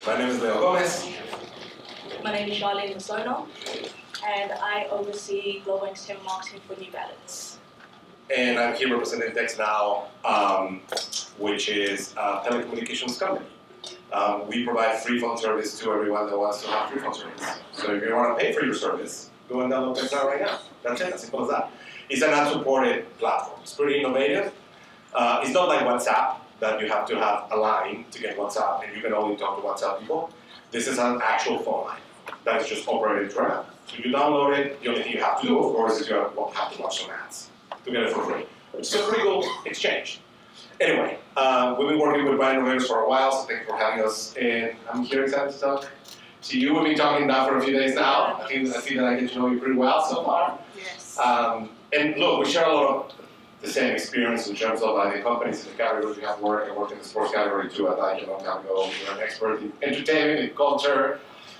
My name is Leo Gomez. My name is Charlene Masona, and I oversee global entertainment marketing for New Balance. And I'm here representing TextNow, which is a telecommunications company. We provide free phone service to everyone that wants to have free phone service. So if you want to pay for your service, go and download TextNow right now. That's it, as simple as that. It's an ad-supported platform. It's pretty innovative. It's not like WhatsApp, that you have to have a line to get WhatsApp and you can only talk to WhatsApp people. This is an actual phone line that is just operated through an app. So you download it, the only thing you have to do, of course, is you have to watch some ads to get it for free. It's a pretty cool exchange. Anyway, we've been working with Innovators for a while, so thank you for having us. And I'm here excited to talk to you. We've been talking now for a few days now. I think that I get to know you pretty well so far. Yes. And look, we share a lot of the same experience in terms of the companies in the categories we have worked. I worked in the sports category too at a long time ago. You're an expert in entertainment, in culture.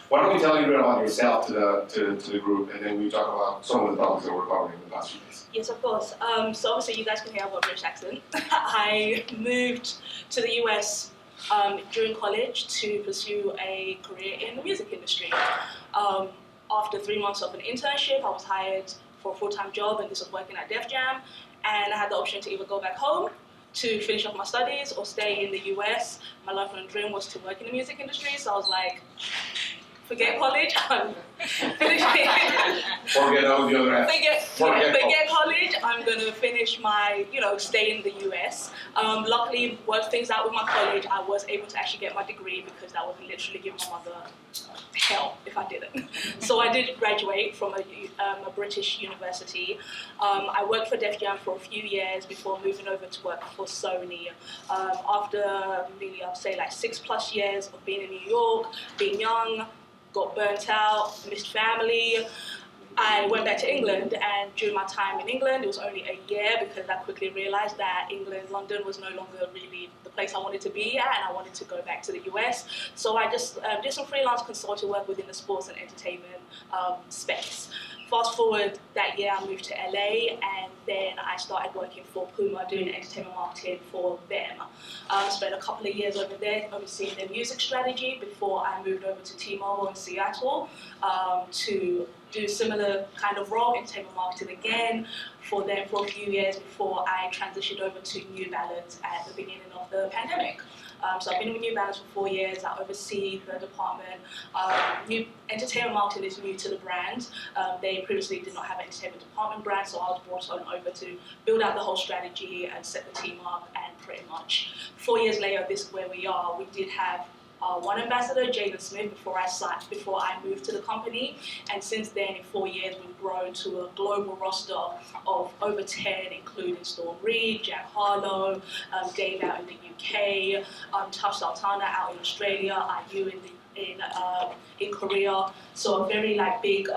Why don't we tell you a bit about yourself to the group, and then we talk about some of the topics that we're covering in the past few days. Yes, of course. So obviously you guys can hear I've got a British accent. I moved to the US during college to pursue a career in the music industry. After 3 months of an internship, I was hired for a full-time job, and this was working at Def Jam. And I had the option to either go back home to finish off my studies or stay in the US. My lifelong dream was to work in the music industry, so I was like, forget college, I'm finishing. Forget all the other Forget college, I'm gonna finish my, stay in the US. Luckily, worked things out with my college. I was able to actually get my degree because that would literally give my mother hell if I didn't. So I did graduate from a British university. I worked for Def Jam for a few years before moving over to work for Sony. After maybe I'll say like 6+ years of being in New York, being young, got burnt out, missed family. I went back to England, and during my time in England, it was only a year because I quickly realized that London was no longer really the place I wanted to be at, and I wanted to go back to the US. So I just did some freelance consulting work within the sports and entertainment space. Fast forward that year, I moved to LA, and then I started working for Puma, doing entertainment marketing for them. Spent a couple of years over there overseeing their music strategy before I moved over to T-Mobile in Seattle to do similar kind of role, entertainment marketing again, for them for a few years before I transitioned over to New Balance at the beginning of the pandemic. So I've been with New Balance for 4 years. I oversee the department. New entertainment marketing is new to the brand. They previously did not have an entertainment department brand, so I was brought on over to build out the whole strategy and set the team up, and pretty much 4 years later, this is where we are. We did have one ambassador, Jaden Smith, before I moved to the company, and since then, in 4 years, we've grown to a global roster of over 10, including Storm Reed, Jack Harlow, Dave out in the UK, Tush Sultana out in Australia, IU in Korea. So a very big,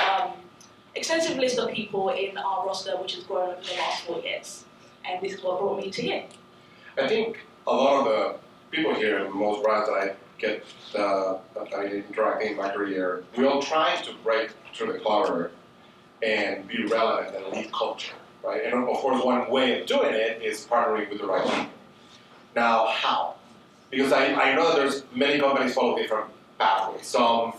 extensive list of people in our roster, which has grown over the last 4 years, and this is what brought me to here. I think a lot of the people here, and most brands that I get interacting in my career, we all try to break through the clutter and be relevant and lead culture, right? And of course, one way of doing it is partnering with the right people. Now, how? Because I know that there's many companies follow different pathways. Some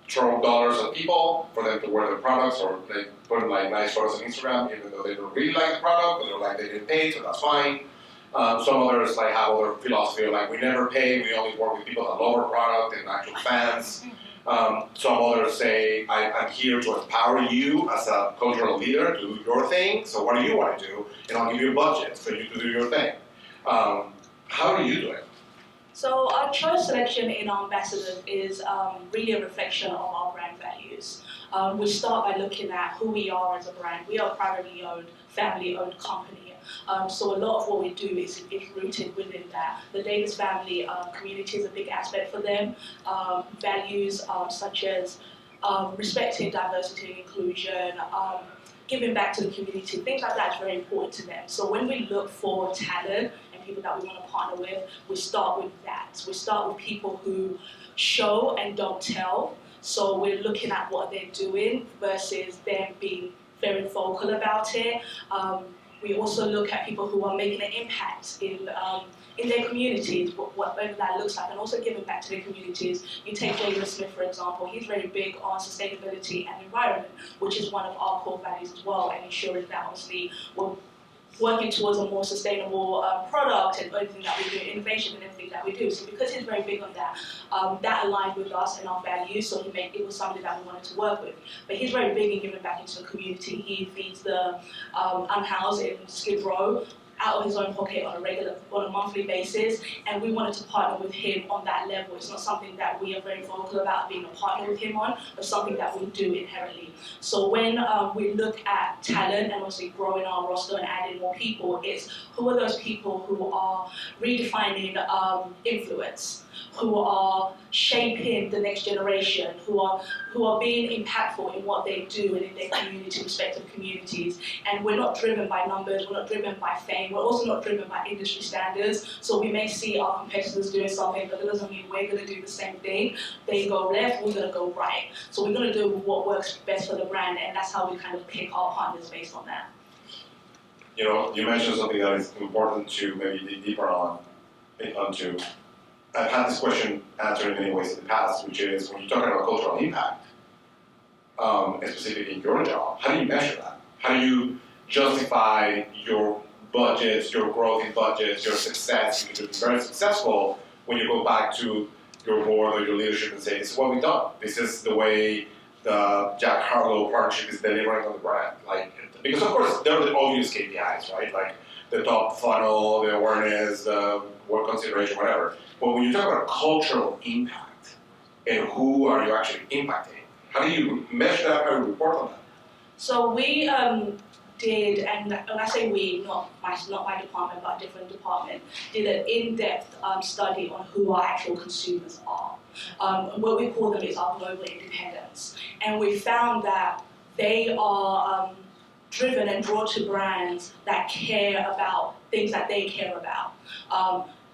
throw dollars at people for them to wear their products, or they put nice photos on Instagram, even though they don't really like the product, but they didn't pay, so that's fine. Some others have other philosophy of we never pay, we only work with people that love our product and actual fans. Some others say, I'm here to empower you as a cultural leader to do your thing, so what do you want to do? And I'll give you a budget for you to do your thing. How do you do it? So our choice selection in our ambassadors is really a reflection of our brand values. We start by looking at who we are as a brand. We are a privately owned, family-owned company. So a lot of what we do is rooted within that. The Davis family community is a big aspect for them. Values such as respecting diversity and inclusion, giving back to the community, things like that is very important to them. So when we look for talent and people that we want to partner with, we start with that. We start with people who show and don't tell. So we're looking at what they're doing versus them being very vocal about it. We also look at people who are making an impact in in their communities, whatever that looks like, and also giving back to their communities. You take David Smith, for example, he's very big on sustainability and environment, which is one of our core values as well, and ensuring that obviously we're working towards a more sustainable product and everything that we do, innovation and everything that we do. So because he's very big on that, that aligned with us and our values, so it was something that we wanted to work with. But he's very big in giving back into the community. He feeds the unhoused in Skid Row out of his own pocket on a monthly basis, and we wanted to partner with him on that level. It's not something that we are very vocal about being a partner with him on, but something that we do inherently. So when we look at talent and obviously growing our roster and adding more people, it's who are those people who are redefining influence, who are shaping the next generation, who are being impactful in what they do and in their community, respective communities. And we're not driven by numbers, we're not driven by fame, we're also not driven by industry standards. So we may see our competitors doing something, but that doesn't mean we're going to do the same thing. They go left, we're going to go right. So we're going to do what works best for the brand, and that's how we kind of pick our partners based on that. You know, you mentioned something that is important to maybe dig deeper onto. I've had this question answered in many ways in the past, which is when you're talking about cultural impact, and specifically in your job, how do you measure that? How do you justify your budgets, your growth in budgets, your success? You can be very successful when you go back to your board or your leadership and say, this is what we've done. This is the way the Jack Harlow partnership is delivering on the brand. Like, because of course there are the obvious KPIs, right? Like the top funnel, the awareness, the work consideration, whatever. But when you talk about cultural impact and who are you actually impacting, how do you measure that? How do you report on that? So we did, and when I say we, not my department, but a different department, did an in-depth study on who our actual consumers are. What we call them is our global independents. And we found that they are driven and drawn to brands that care about things that they care about.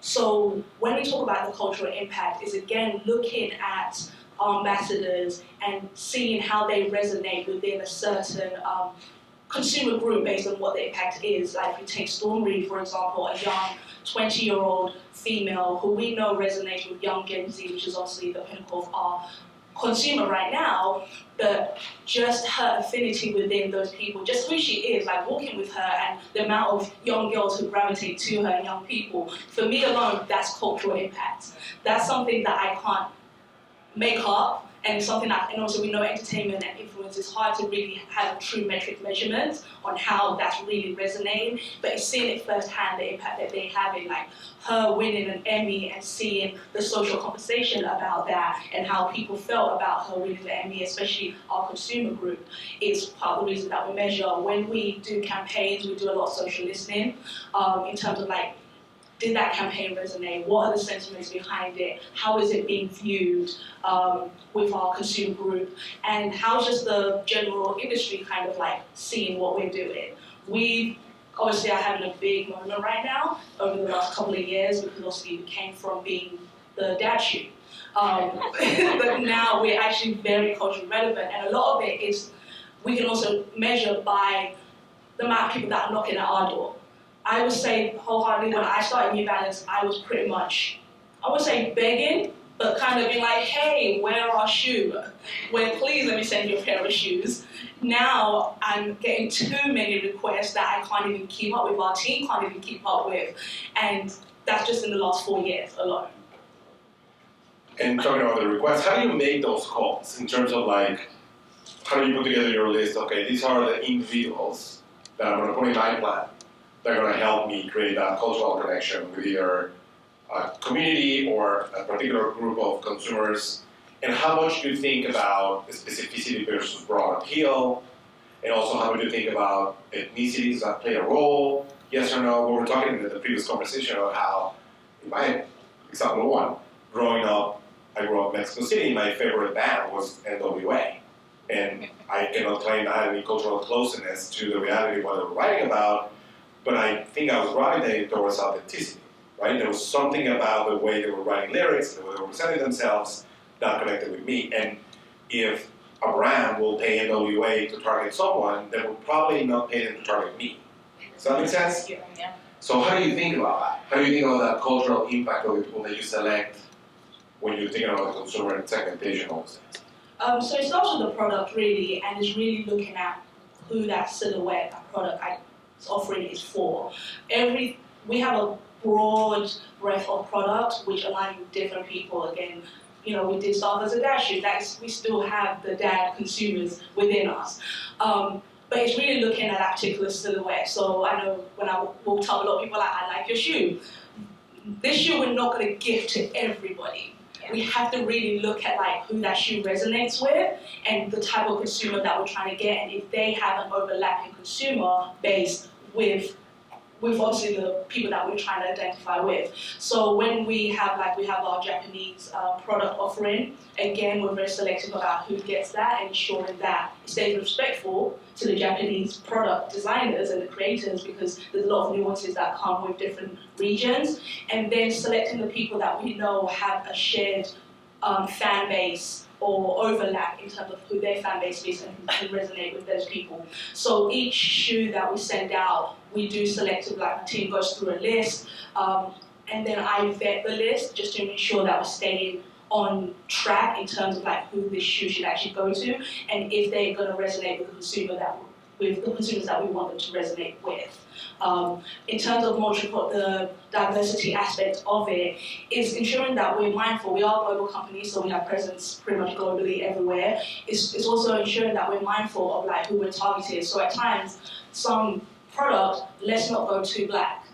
So when we talk about the cultural impact, is again looking at our ambassadors and seeing how they resonate within a certain consumer group based on what the impact is. Like if you take Storm Reed, for example, a young 20-year-old female who we know resonates with young Gen Z, which is obviously the pinnacle of our consumer right now, but just her affinity within those people, just who she is, like walking with her and the amount of young girls who gravitate to her and young people, for me alone, that's cultural impact. That's something that I can't make up, and something that, and also we know entertainment and influence is hard to really have a true metric measurement on how that's really resonating, but it's seeing it firsthand, the impact that they have in like her winning an Emmy and seeing the social conversation about that and how people felt about her winning the Emmy, especially our consumer group, is part of the reason that we measure. When we do campaigns, we do a lot of social listening in terms of like, did that campaign resonate? What are the sentiments behind it? How is it being viewed with our consumer group? And how's just the general industry kind of like seeing what we're doing? We obviously are having a big moment right now over the last couple of years because obviously we came from being the dad shoe. But now we're actually very culturally relevant, and a lot of it is we can also measure by the amount of people that are knocking at our door. I would say wholeheartedly, when I started New Balance, I was pretty much, I would say begging, but kind of being like, hey, wear our shoe. Please let me send you a pair of shoes. Now I'm getting too many requests that I can't even keep up with, our team can't even keep up with. And that's just in the last 4 years alone. And talking about the requests, how do you make those calls in terms of like, how do you put together your list? Okay, these are the individuals that I'm going to put in my plan. They're going to help me create that cultural connection with either a community or a particular group of consumers. And how much do you think about specificity versus broad appeal? And also, how do you think about ethnicity? Does that play a role? Yes or no? We were talking in the previous conversation about how, in my example one, growing up, I grew up in Mexico City. My favorite band was NWA. And I cannot claim I had any cultural closeness to the reality of what they were writing about. But I think I was gravitating towards authenticity, right? There was something about the way they were writing lyrics, the way they were presenting themselves, that connected with me. And if a brand will pay NWA to target someone, they will probably not pay them to target me. Does that make sense? Yeah. So how do you think about that? How do you think about that cultural impact of the people that you select when you're thinking about the consumer and segmentation of things? So it starts with the product really, and it's really looking at who that silhouette, that product offering is for. We have a broad breadth of products which align with different people. Again, we did start as a dad shoe. We still have the dad consumers within us. But it's really looking at that particular silhouette. So I know when I walked up, a lot of people are like, I like your shoe. This shoe we're not going to give to everybody. We have to really look at who that shoe resonates with and the type of consumer that we're trying to get, and if they have an overlapping consumer base with obviously the people that we're trying to identify with. So when we have our Japanese product offering, again we're very selective about who gets that and ensuring that it stays respectful to the Japanese product designers and the creators, because there's a lot of nuances that come with different regions, and then selecting the people that we know have a shared fan base or overlap in terms of who their fan base is and can resonate with those people. So each shoe that we send out, we do selective, the team goes through a list, and then I vet the list just to ensure that we're staying on track in terms of who this shoe should actually go to, and if they're going to resonate with the consumers that we want them to resonate with. In terms of the diversity aspect of it, is ensuring that we're mindful. We are a global company, so we have presence pretty much globally everywhere. It's also ensuring that we're mindful of who we're targeting. So at times, some product, let's not go too black.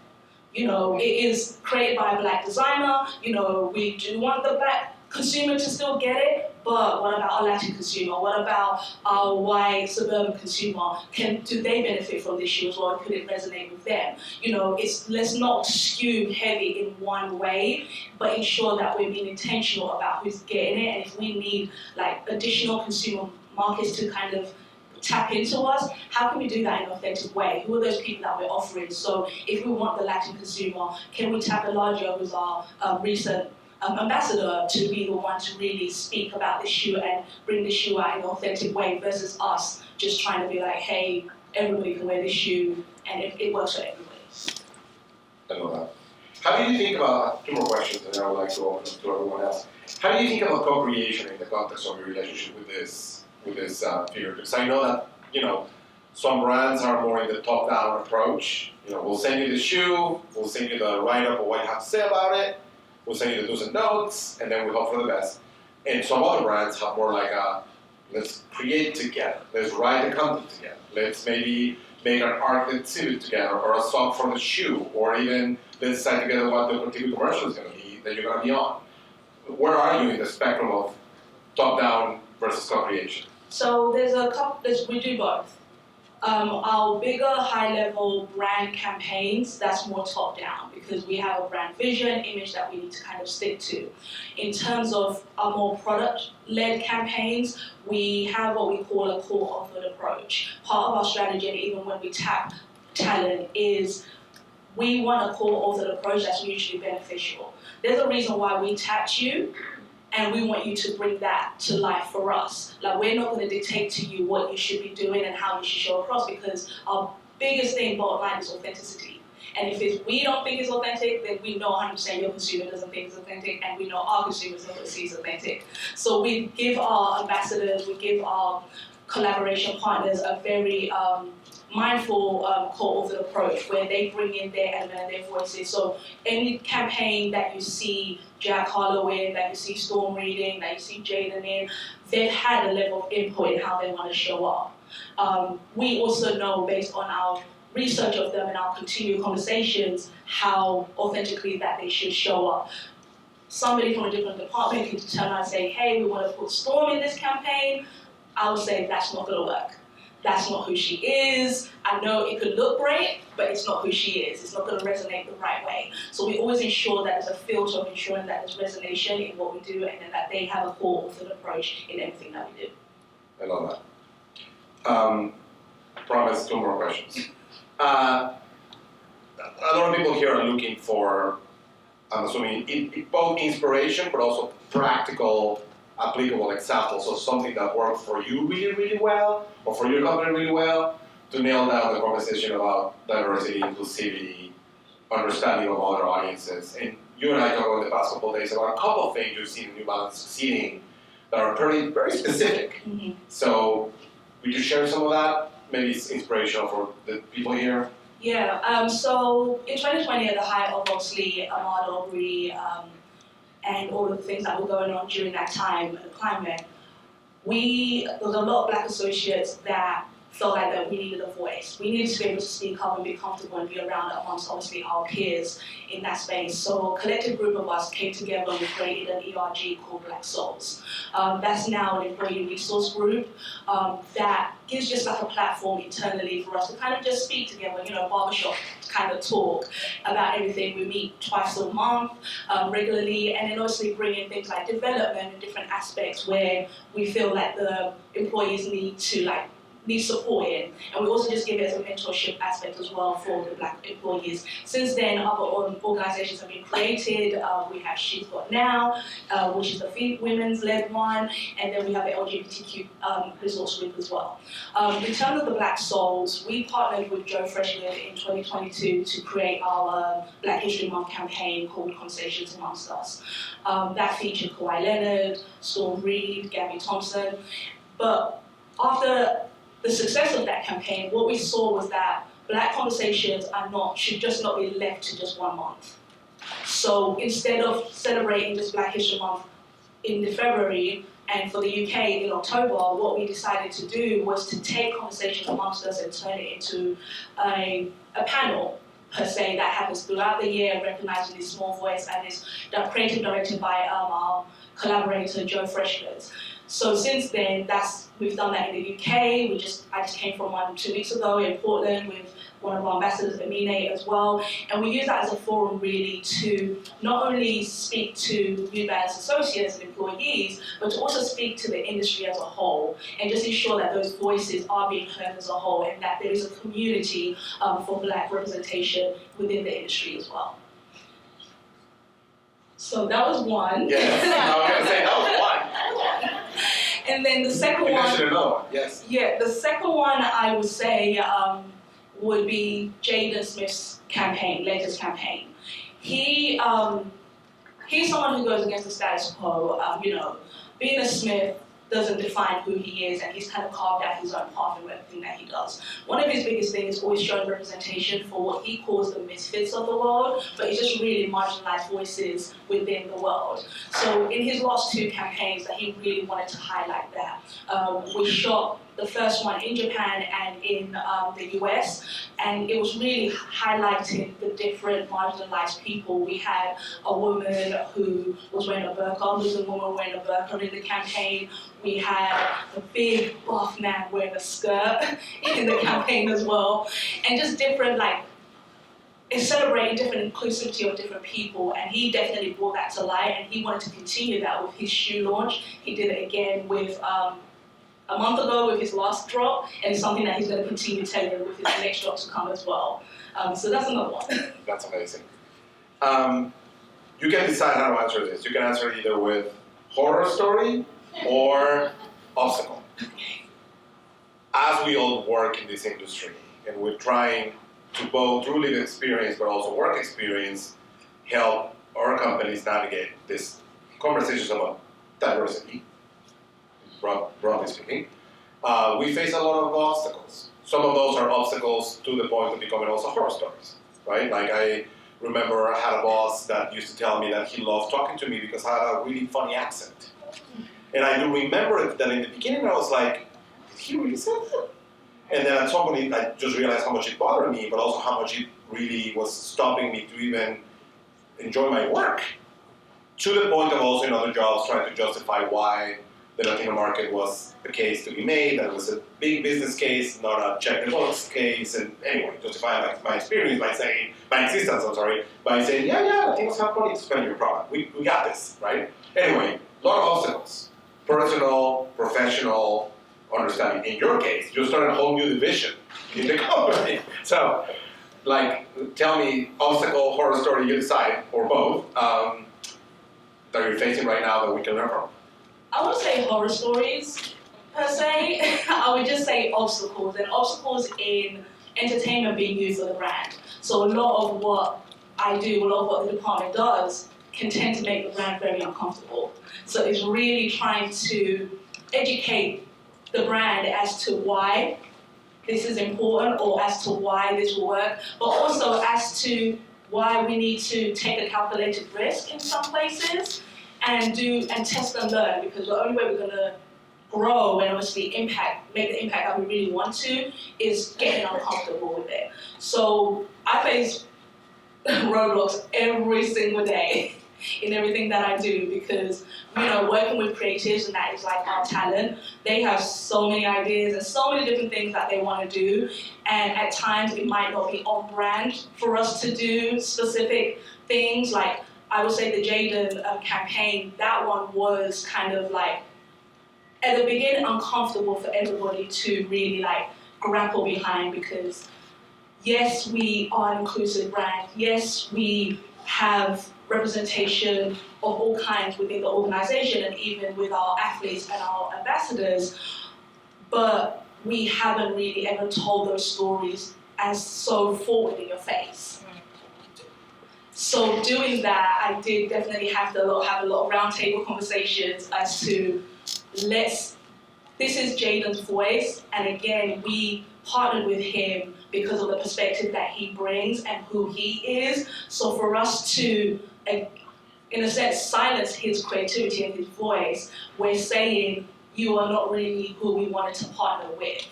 It is created by a black designer. We do want the black consumer to still get it, but what about our Latin consumer? What about our white suburban consumer? Do they benefit from this shoe as well? Could it resonate with them? Let's not skew heavy in one way, but ensure that we're being intentional about who's getting it. And if we need additional consumer markets to kind of tap into us, how can we do that in an authentic way? Who are those people that we're offering? So if we want the Latin consumer, can we tap Elijah, who's our recent ambassador, to be the one to really speak about this shoe and bring the shoe out in an authentic way, versus us just trying to be hey, everybody can wear this shoe and it works for everybody. I know that. How do you think about, two more questions and then I would like to open up to everyone else. How do you think about co-creation in the context of your relationship with this figure? Because I know that, some brands are more in the top-down approach. We'll send you the shoe, we'll send you the write-up of what you have to say about it, we'll send you the do's and don'ts, and then we hope for the best. And some other brands have more let's create together, let's write the content together, let's maybe make an art exhibit together, or a song for the shoe, or even let's decide together what the particular commercial is going to be that you're going to be on. Where are you in the spectrum of top-down versus co-creation? So there's a couple, we do both. Our bigger high-level brand campaigns, that's more top-down because we have a brand vision, image that we need to kind of stick to. In terms of our more product-led campaigns, we have what we call a core authored approach. Part of our strategy, and even when we tap talent, is we want a core authored approach that's mutually beneficial. There's a reason why we tapped you, and we want you to bring that to life for us. We're not going to dictate to you what you should be doing and how you should show across, because our biggest thing, bottom line, is authenticity. And if we don't think it's authentic, then we know 100% your consumer doesn't think it's authentic, and we know our consumers don't see it's authentic. So we give our ambassadors, we give our collaboration partners a very mindful core-authored approach where they bring in their element and their voices. So any campaign that you see Jack Harlow in, that you see Storm reading, that you see Jaden in, they've had a level of input in how they want to show up. We also know, based on our research of them and our continued conversations, how authentically that they should show up. Somebody from a different department can turn around and say, hey, we want to put Storm in this campaign. I would say that's not going to work. That's not who she is. I know it could look great, but it's not who she is. It's not going to resonate the right way. So we always ensure that there's a filter of ensuring that there's resonation in what we do, and then that they have a core authored approach in everything that we do. I love that. Promise, two more questions. A lot of people here are looking for, I'm assuming, both inspiration, but also practical, applicable examples of something that worked for you really, really well, or for your company really well, to nail down the conversation about diversity, inclusivity, understanding of other audiences. And you and I talked in the past couple of days about a couple of things you've seen in New Balance succeeding that are very specific. Mm-hmm. So would you share some of that? Maybe it's inspirational for the people here. Yeah, so in 2020, at the height of obviously Armada Aubrey and all of the things that were going on during that time, the climate, there was a lot of Black associates that felt like that we needed a voice. We needed to be able to speak up and be comfortable and be around amongst obviously our peers in that space. So a collective group of us came together and we created an ERG called Black Souls. That's now an employee resource group that gives just like a platform internally for us to kind of just speak together, barbershop kind of talk about everything. We meet twice a month regularly, and then obviously bring in things like development and different aspects where we feel like the employees need support in, and we also just give it as a mentorship aspect as well for the Black employees. Since then, other organisations have been created. We have She's Got Now, which is the women's-led one, and then we have the LGBTQ resource group as well. In terms of the Black Souls, we partnered with Joe Freshland in 2022 to create our Black History Month campaign called Conversations Amongst Us. That featured Kawhi Leonard, Storm Reed, Gabby Thompson, but after the success of that campaign, what we saw was that Black conversations should just not be left to just 1 month. So instead of celebrating this Black History Month in February and for the UK in October, what we decided to do was to take conversations amongst us and turn it into a panel per se that happens throughout the year, recognizing this small voice and is created directed by our collaborator Joe Freshland. So since then, we've done that in the UK. I just came from one 2 weeks ago in Portland with one of our ambassadors, Amine, as well. And we use that as a forum really to not only speak to New Balance associates and employees, but to also speak to the industry as a whole and just ensure that those voices are being heard as a whole and that there is a community for Black representation within the industry as well. So that was one. Yes, I was going to say that was one. And then the second one. You mentioned another one, yes. Yeah, the second one I would say would be Jaden Smith's campaign, latest campaign. He's someone who goes against the status quo. Being a Smith doesn't define who he is, and he's kind of carved out his own path in everything that he does. One of his biggest things is always showing representation for what he calls the misfits of the world, but it's just really marginalized voices within the world. So in his last 2 campaigns, that he really wanted to highlight that. We shot the first one in Japan and in the US, and it was really highlighting the different marginalized people. We had a woman who was wearing a burqa, a Muslim woman wearing a burqa in the campaign. We had a big buff man wearing a skirt in the campaign as well, and just different it's celebrating different inclusivity of different people, and he definitely brought that to light, and he wanted to continue that with his shoe launch. He did it again with a month ago with his last drop, and it's something that he's going to continue telling with his next drop to come as well. So that's another one. That's amazing. You can decide how to answer this. You can answer it either with horror story or obstacle. As we all work in this industry, and we're trying to both through lived experience but also work experience help our companies navigate this conversations about diversity, broadly speaking, we face a lot of obstacles. Some of those are obstacles to the point of becoming also horror stories, right? Like I remember I had a boss that used to tell me that he loved talking to me because I had a really funny accent. And I do remember that in the beginning I was like, did he really say that? And then at some point I just realized how much it bothered me, but also how much it really was stopping me to even enjoy my work. To the point of also in other jobs trying to justify why the Latino market was the case to be made, that it was a big business case, not a check the box case, and anyway, justifying my experience by saying, my existence, by saying, yeah, Latinos have money to spend your product. We got this, right? Anyway, a lot of obstacles. Personal, professional, understanding. In your case, you started a whole new division in the company. So, tell me, obstacle, horror story, you decide, or both, that you're facing right now that we can learn from. I would say horror stories, per se. I would just say obstacles, and obstacles in entertainment being used for the brand. So a lot of what I do, a lot of what the department does, can tend to make the brand very uncomfortable. So it's really trying to educate the brand as to why this is important or as to why this will work, but also as to why we need to take a calculated risk in some places and test and learn, because the only way we're gonna grow and obviously make the impact that we really want to is getting uncomfortable with it. So I face roadblocks every single day in everything that I do, because working with creatives, and that is like our talent, they have so many ideas and so many different things that they want to do, and at times it might not be on brand for us to do specific things. Like I would say the Jaden campaign, that one was kind of like at the beginning uncomfortable for everybody to really like grapple behind, because yes, we are an inclusive brand, yes, we have representation of all kinds within the organization and even with our athletes and our ambassadors, but we haven't really ever told those stories as so forward in your face. So doing that, I did definitely have a lot of roundtable conversations as to this is Jaden's voice, and again, we partnered with him because of the perspective that he brings and who he is. So for us to, in a sense, silence his creativity and his voice, we're saying you are not really who we wanted to partner with.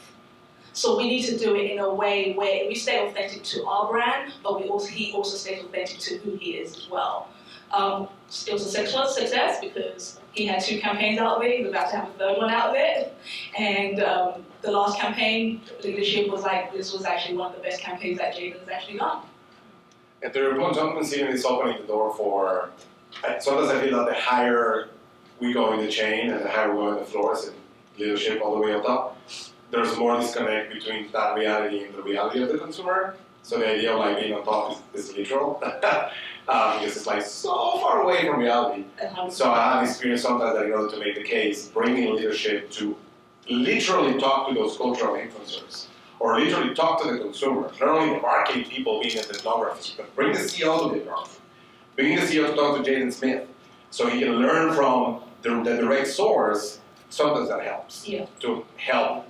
So we need to do it in a way where we stay authentic to our brand, but he also stays authentic to who he is as well. It was a success because he had 2 campaigns out of it. He was about to have a 3rd one out of it. And the last campaign, leadership was like, this was actually one of the best campaigns that Jaden's actually done. And the Remote Jumping Season is opening the door for, sometimes I feel that the higher we go in the chain and the higher we go in the floors and leadership all the way up top, there's more disconnect between that reality and the reality of the consumer. So the idea of like being on top is literal, because it's like so far away from reality. So I have experienced sometimes that in order to make the case, bringing leadership to literally talk to those cultural influencers, or literally talk to the consumer, not only the marketing people being at the ethnography, but bring the CEO to the ethnography. Bring the CEO to talk to Jaden Smith, so he can learn from the direct source. Sometimes that helps to help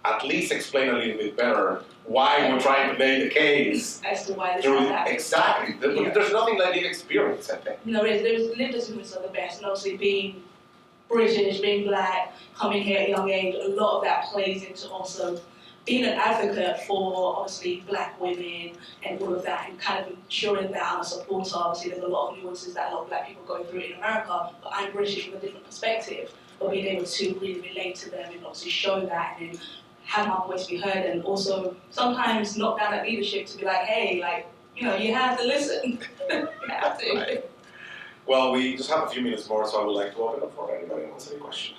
at least explain a little bit better why we're trying to make the case. As to why this is happening. Exactly. There's nothing like the experience, I think. No, there's lived experiences are the best, and obviously being British, being black, coming here at a young age, a lot of that plays into also being an advocate for obviously black women and all of that, and kind of ensuring that I'm a supporter. Obviously there's a lot of nuances that a lot of black people go through in America, but I'm British from a different perspective, but being able to really relate to them and obviously show that and have my voice be heard, and also sometimes knock down that leadership to be like, hey, like, you have to listen. You have to. Right. Well, we just have a few minutes more, so I would like to open up for anybody who wants any question.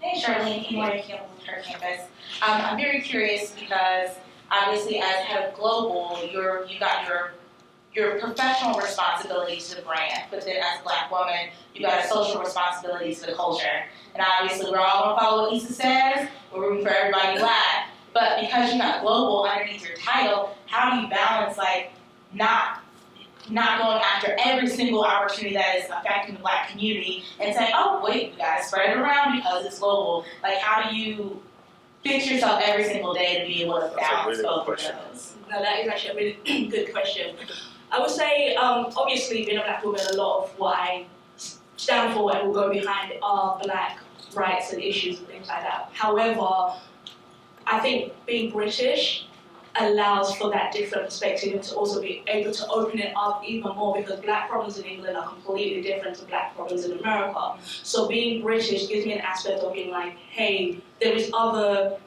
Hey, Charlene, good morning, from her campus. I'm very curious because obviously as head of global, you got your professional responsibility to the brand, but then as a black woman, you got a social responsibility to the culture. And obviously we're all gonna follow what Issa says, we're rooting for everybody black, but because you got global underneath your title, how do you balance like not going after every single opportunity that is affecting the black community and saying, oh wait, we gotta spread it around because it's global. Like how do you fix yourself every single day to be able to balance both of those? No, that is actually a really good question. I would say, obviously, being a black woman, a lot of what I stand for and will go behind are black rights and issues and things like that. However, I think being British allows for that different perspective and to also be able to open it up even more, because black problems in England are completely different to black problems in America. So being British gives me an aspect of being like, hey, there is other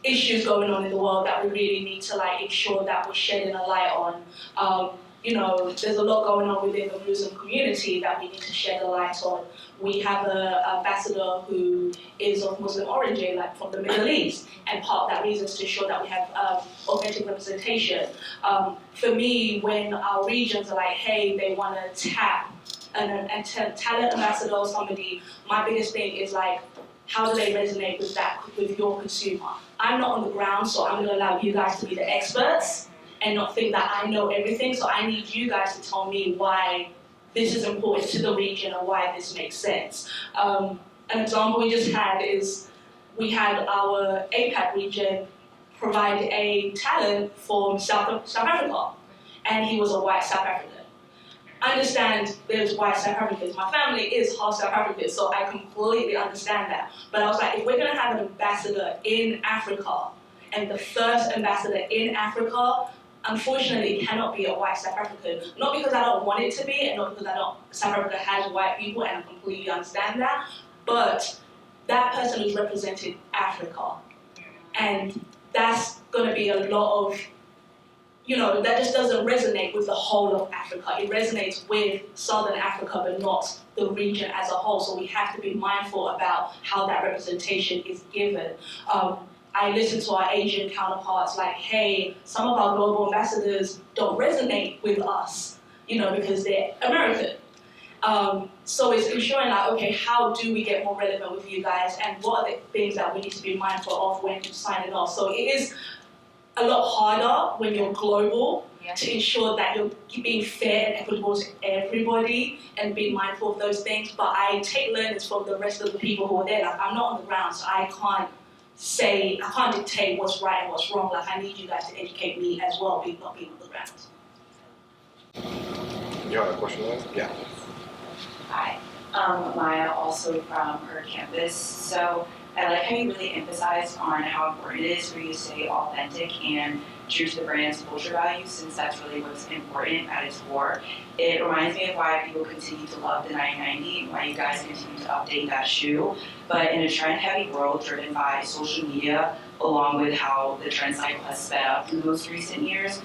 issues going on in the world that we really need to like ensure that we're shedding a light on. There's a lot going on within the Muslim community that we need to shed a light on. We have an ambassador who is of Muslim origin, like from the Middle East, and part of that reason is to ensure that we have authentic representation. For me, when our regions are like, hey, they want to tap a talent ambassador or somebody, my biggest thing is like, how do they resonate with your consumer? I'm not on the ground, so I'm gonna allow you guys to be the experts and not think that I know everything, so I need you guys to tell me why this is important to the region and why this makes sense. An example we just had is we had our APAC region provide a talent from South Africa, and he was a white South African. I understand there's white South Africans. My family is half South African, so I completely understand that. But I was like, if we're gonna have an ambassador in Africa, and the first ambassador in Africa, unfortunately, cannot be a white South African. Not because I don't want it to be, and not because South Africa has white people, and I completely understand that, but that person is representing Africa. And that's gonna be a lot of, that just doesn't resonate with the whole of Africa. It resonates with Southern Africa, but not the region as a whole. So we have to be mindful about how that representation is given. I listen to our Asian counterparts like, hey, some of our global ambassadors don't resonate with us, because they're American. So it's ensuring that, okay, how do we get more relevant with you guys, and what are the things that we need to be mindful of when signing off? So it is a lot harder when you're global to ensure that you're being fair and equitable to everybody and being mindful of those things. But I take learnings from the rest of the people who are there. Like, I'm not on the ground, so I can't dictate what's right and what's wrong. Like, I need you guys to educate me as well, not being on the ground. You have a question, Liz? Yeah. Hi, Maya, also from her campus. So I like how you really emphasized on how important it is for you to stay authentic and true to the brand's culture values, since that's really what's important at its core. It reminds me of why people continue to love the 990 and why you guys continue to update that shoe. But in a trend-heavy world driven by social media, along with how the trend cycle has sped up in the most recent years,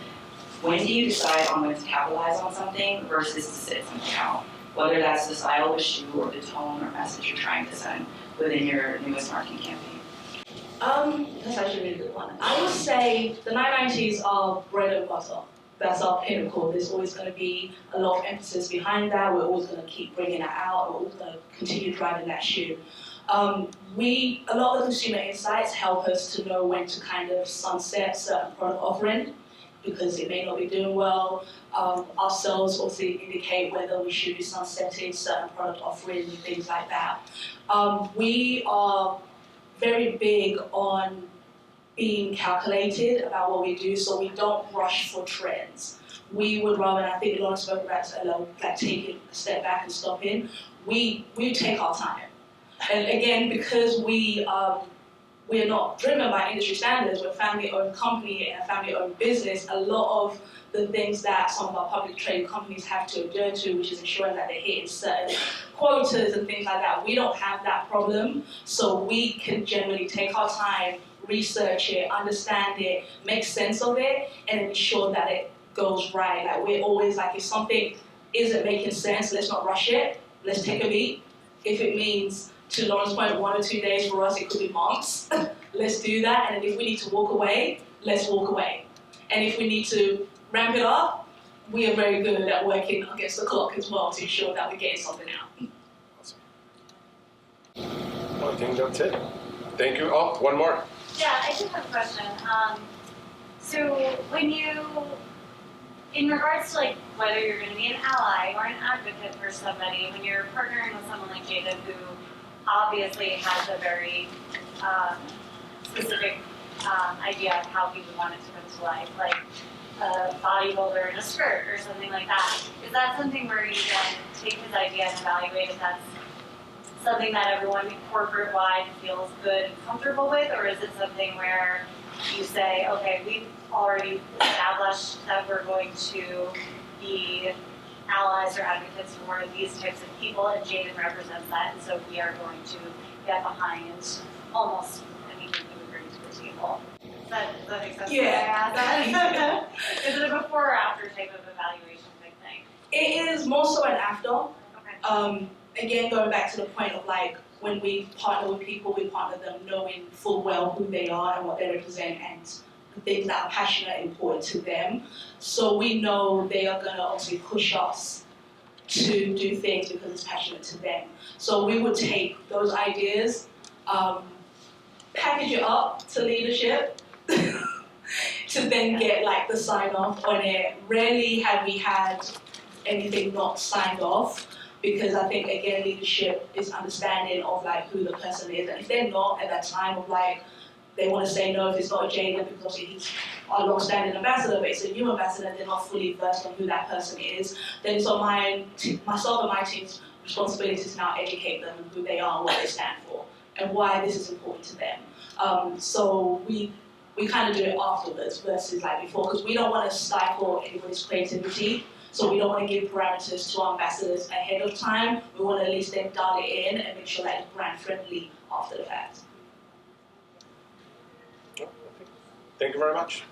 when do you decide on when to capitalize on something versus to sit something out? Whether that's the style of a shoe or the tone or message you're trying to send within your newest marketing campaign? That's actually a really good one. I would say the 990s are bread and butter. That's our pinnacle. There's always going to be a lot of emphasis behind that. We're always going to keep bringing that out. We're always going to continue driving that shoe. A lot of the consumer insights help us to know when to kind of sunset certain product offering, because it may not be doing well. Our sales obviously indicate whether we should be sunsetting certain product offerings and things like that. We are very big on being calculated about what we do, so we don't rush for trends. We would rather, and I think Lauren spoke about like taking a step back and stopping, we take our time. And again, because we are not driven by industry standards, we're a family-owned company and a family-owned business, a lot of the things that some of our public trade companies have to adhere to, which is ensuring that they're hitting certain quotas and things like that, we don't have that problem. So we can generally take our time, research it, understand it, make sense of it, and ensure that it goes right. Like, we're always like, if something isn't making sense, let's not rush it, let's take a beat. If it means, to Lauren's point, 1 or 2 days, for us it could be months, let's do that. And if we need to walk away, let's walk away. And if we need to ramp it up, we are very good at working against the clock as well to ensure that we're getting something out. Awesome. I think that's it. Thank you. Oh, one more. Yeah, I do have a question. So when in regards to like whether you're going to be an ally or an advocate for somebody, when you're partnering with someone like Jada, who obviously has a very specific idea of how he would want it to come to life, like a bodybuilder in a skirt or something like that, is that something where you then take his idea and evaluate if that's something that everyone corporate-wide feels good and comfortable with, or is it something where you say, okay, we've already established that we're going to be allies or advocates for these types of people, and Jaden represents that, and so we are going to get behind almost anything you would bring to the table. Does that make sense? Yeah. Is it a before or after type of evaluation type thing? It is more so an after. Okay. Again, going back to the point of like, when we partner with people, we partner them knowing full well who they are and what they represent and the things that are passionate and important to them. So we know they are going to obviously push us to do things because it's passionate to them. So we would take those ideas, package it up to leadership to then get like the sign off on it. Rarely have we had anything not signed off, because I think again leadership is understanding of like who the person is, and if they're not at that time of like they want to say no, if it's not a Jaden because he's our long-standing ambassador, but it's a new ambassador, they're not fully versed on who that person is, then it's on myself and my team's responsibility to now educate them on who they are, what they stand for, and why this is important to them. So we kind of do it afterwards versus like before, because we don't want to stifle anybody's creativity. So we don't want to give parameters to our ambassadors ahead of time. We want to at least then dial it in and make sure that it's brand friendly after the fact. Thank you very much.